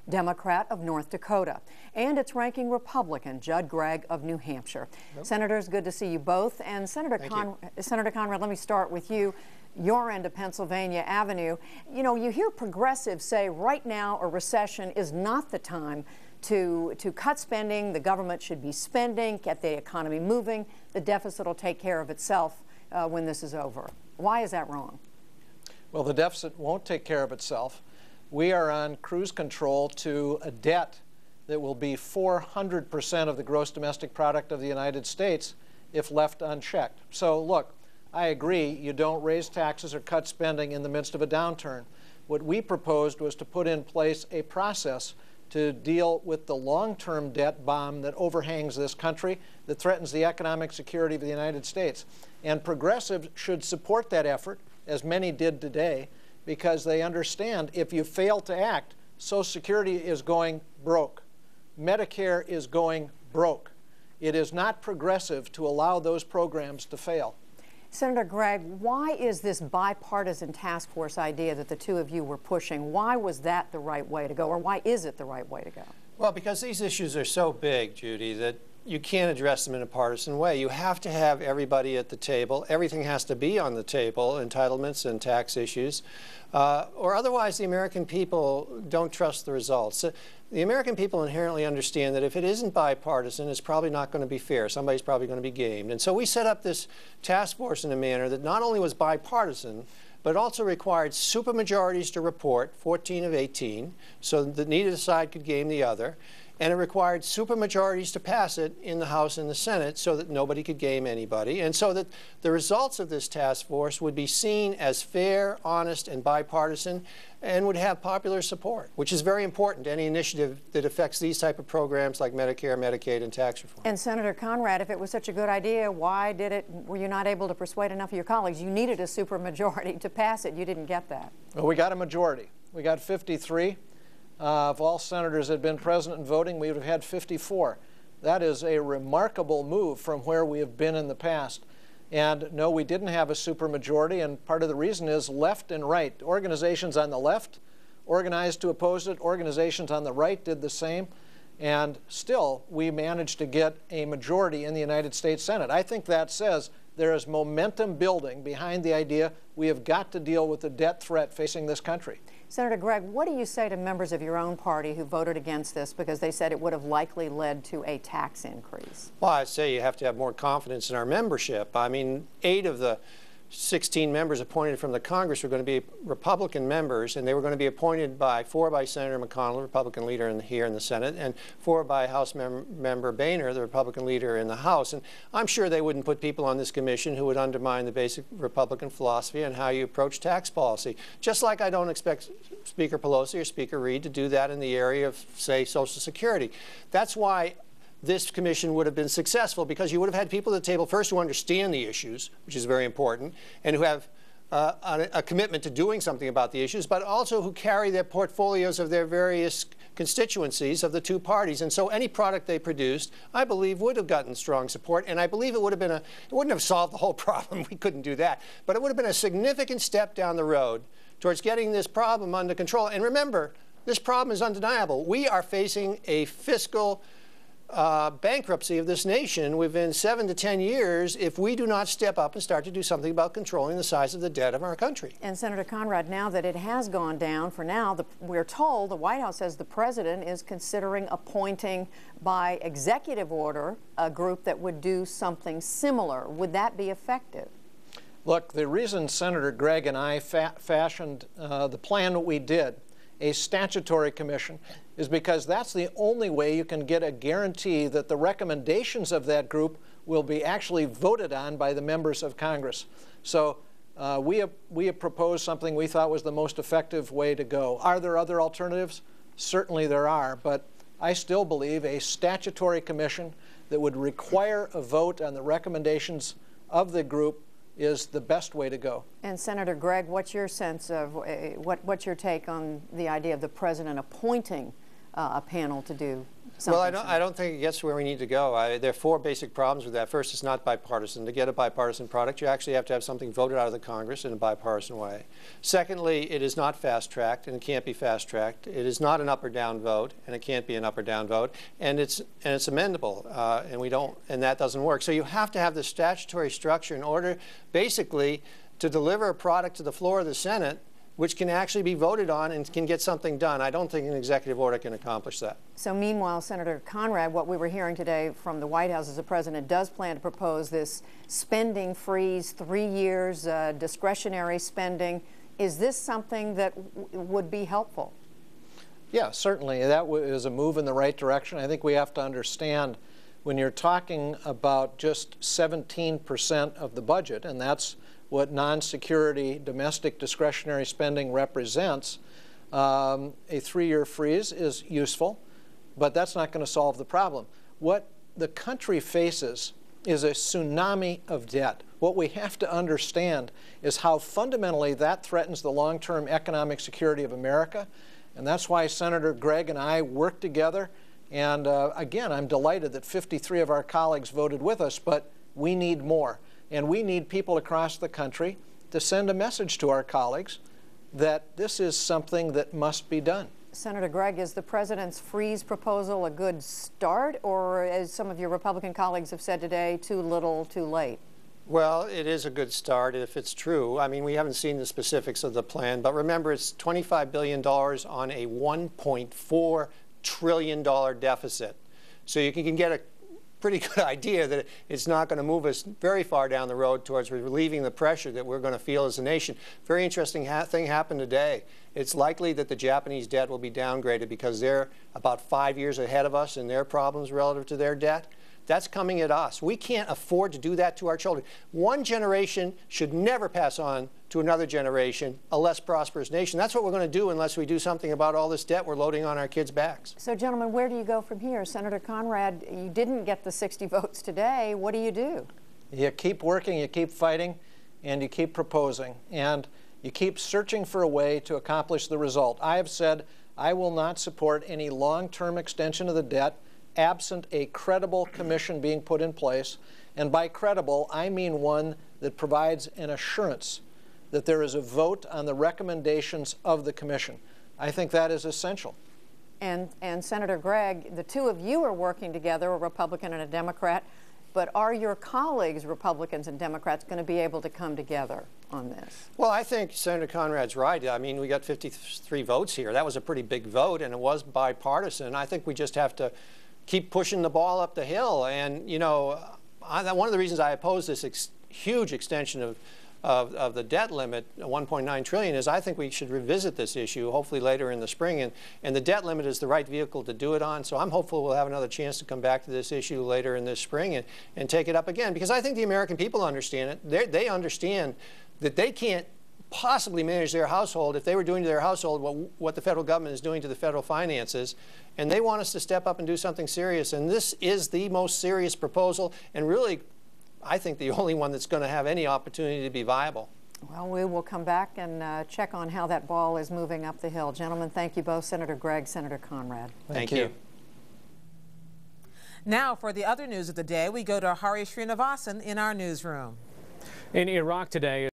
Democrat of North Dakota, and its ranking Republican, Gregg of New Hampshire. Yep. Senators, good to see you both. And Senator Conrad, let me start with you. Your end of Pennsylvania Avenue. You know, you hear progressives say right now a recession is not the time to cut spending. The government should be spending, get the economy moving. The deficit will take care of itself when this is over. Why is that wrong? Well, the deficit won't take care of itself. We are on cruise control to a debt that will be 400% of the gross domestic product of the United States if left unchecked. So look, I agree, you don't raise taxes or cut spending in the midst of a downturn. What we proposed was to put in place a process to deal with the long-term debt bomb that overhangs this country, that threatens the economic security of the United States. And progressives should support that effort, as many did today, because they understand if you fail to act, Social Security is going broke. Medicare is going broke. It is not progressive to allow those programs to fail. Senator Gregg, why is this bipartisan task force idea that the two of you were pushing, why was that the right way to go, or why is it the right way to go? Well, because these issues are so big, Judy, that you can't address them in a partisan way. You have to have everybody at the table. Everything has to be on the table, entitlements and tax issues, or otherwise the American people don't trust the results. The American people inherently understand that if it isn't bipartisan, it's probably not going to be fair. Somebody's probably going to be gamed. And so we set up this task force in a manner that not only was bipartisan, but also required supermajorities to report, 14 of 18, so that neither side could game the other. And it required supermajorities to pass it in the House and the Senate so that nobody could game anybody, and so that the results of this task force would be seen as fair, honest, and bipartisan, and would have popular support, which is very important to any initiative that affects these type of programs like Medicare, Medicaid, and tax reform. And Senator Conrad, if it was such a good idea, why were you not able to persuade enough of your colleagues? You needed a supermajority to pass it. You didn't get that. Well, we got a majority. We got 53. If all senators had been present and voting, we would have had 54. That is a remarkable move from where we have been in the past. And no, we didn't have a supermajority, and part of the reason is left and right. Organizations on the left organized to oppose it. Organizations on the right did the same. And still, we managed to get a majority in the United States Senate. I think that says there is momentum building behind the idea we have got to deal with the debt threat facing this country. Senator Gregg, what do you say to members of your own party who voted against this because they said it would have likely led to a tax increase? Well, I'd say you have to have more confidence in our membership. I mean, 8 of the 16 members appointed from the Congress were going to be Republican members, and they were going to be appointed by 4 by Senator McConnell, Republican leader here in the Senate, and 4 by House Member Boehner, the Republican leader in the House. And I'm sure they wouldn't put people on this commission who would undermine the basic Republican philosophy and how you approach tax policy. Just like I don't expect Speaker Pelosi or Speaker Reid to do that in the area of, say, Social Security. That's why this commission would have been successful, because you would have had people at the table first who understand the issues, which is very important, and who have a commitment to doing something about the issues, but also who carry their portfolios of their various constituencies of the two parties. And so any product they produced, I believe, would have gotten strong support, and I believe it would have been it wouldn't have solved the whole problem. We couldn't do that. But it would have been a significant step down the road towards getting this problem under control. And remember, this problem is undeniable. We are facing a fiscal bankruptcy of this nation within 7 to 10 years if we do not step up and start to do something about controlling the size of the debt of our country. And Senator Conrad, now that it has gone down, for now, we're told, the White House says the president is considering appointing by executive order a group that would do something similar. Would that be effective? Look, the reason Senator Gregg and I fashioned the plan that we did, a statutory commission, is because that's the only way you can get a guarantee that the recommendations of that group will be actually voted on by the members of Congress. So we have proposed something we thought was the most effective way to go. Are there other alternatives? Certainly there are, but I still believe a statutory commission that would require a vote on the recommendations of the group is the best way to go. And Senator Gregg, what's your sense of, what's your take on the idea of the president appointing a panel to do something. Well, I don't think it gets where we need to go. There are 4 basic problems with that. First, it's not bipartisan. To get a bipartisan product, you actually have to have something voted out of the Congress in a bipartisan way. Secondly, it is not fast-tracked, and it can't be fast-tracked. It is not an up or down vote, and it can't be an up or down vote. And it's amendable, and that doesn't work. So you have to have the statutory structure in order, basically, to deliver a product to the floor of the Senate which can actually be voted on and can get something done. I don't think an executive order can accomplish that. So meanwhile, Senator Conrad, what we were hearing today from the White House is the president does plan to propose this spending freeze, 3 years, discretionary spending. Is this something that would be helpful? Yeah, certainly. That is a move in the right direction. I think we have to understand when you're talking about just 17% of the budget, and that's what non-security domestic discretionary spending represents, a 3-year freeze is useful, but that's not going to solve the problem. What the country faces is a tsunami of debt. What we have to understand is how fundamentally that threatens the long-term economic security of America, and that's why Senator Gregg and I worked together. And again, I'm delighted that 53 of our colleagues voted with us, but we need more. And we need people across the country to send a message to our colleagues that this is something that must be done. Senator Gregg, is the president's freeze proposal a good start, or, as some of your Republican colleagues have said today, too little, too late? Well, it is a good start if it's true. I mean, we haven't seen the specifics of the plan, but remember, it's $25 billion on a $1.4 trillion deficit. So you can get a pretty good idea that it's not going to move us very far down the road towards relieving the pressure that we're going to feel as a nation. Very interesting thing happened today. It's likely that the Japanese debt will be downgraded because they're about 5 years ahead of us in their problems relative to their debt. That's coming at us. We can't afford to do that to our children. One generation should never pass on to another generation a less prosperous nation. That's what we're going to do unless we do something about all this debt we're loading on our kids' backs. So, gentlemen, where do you go from here? Senator Conrad, you didn't get the 60 votes today. What do you do? You keep working, you keep fighting, and you keep proposing. And you keep searching for a way to accomplish the result. I have said I will not support any long-term extension of the debt absent a credible commission being put in place. And by credible, I mean one that provides an assurance that there is a vote on the recommendations of the commission. I think that is essential. And Senator Gregg, the two of you are working together, a Republican and a Democrat, but are your colleagues, Republicans and Democrats, going to be able to come together on this? Well, I think Senator Conrad's right. I mean, we got 53 votes here. That was a pretty big vote, and it was bipartisan. I think we just have to keep pushing the ball up the hill. And, you know, one of the reasons I oppose this huge extension of the debt limit, $1.9 trillion, is I think we should revisit this issue, hopefully later in the spring. And the debt limit is the right vehicle to do it on. So I'm hopeful we'll have another chance to come back to this issue later in this spring and take it up again. Because I think the American people understand it. They understand that they can't possibly manage their household if they were doing to their household what the federal government is doing to the federal finances. And they want us to step up and do something serious. And this is the most serious proposal, and really, I think, the only one that's going to have any opportunity to be viable. Well, we will come back and check on how that ball is moving up the hill. Gentlemen, thank you both, Senator Gregg, Senator Conrad. Thank you. Now, for the other news of the day, we go to Hari Srinivasan in our newsroom. In Iraq today,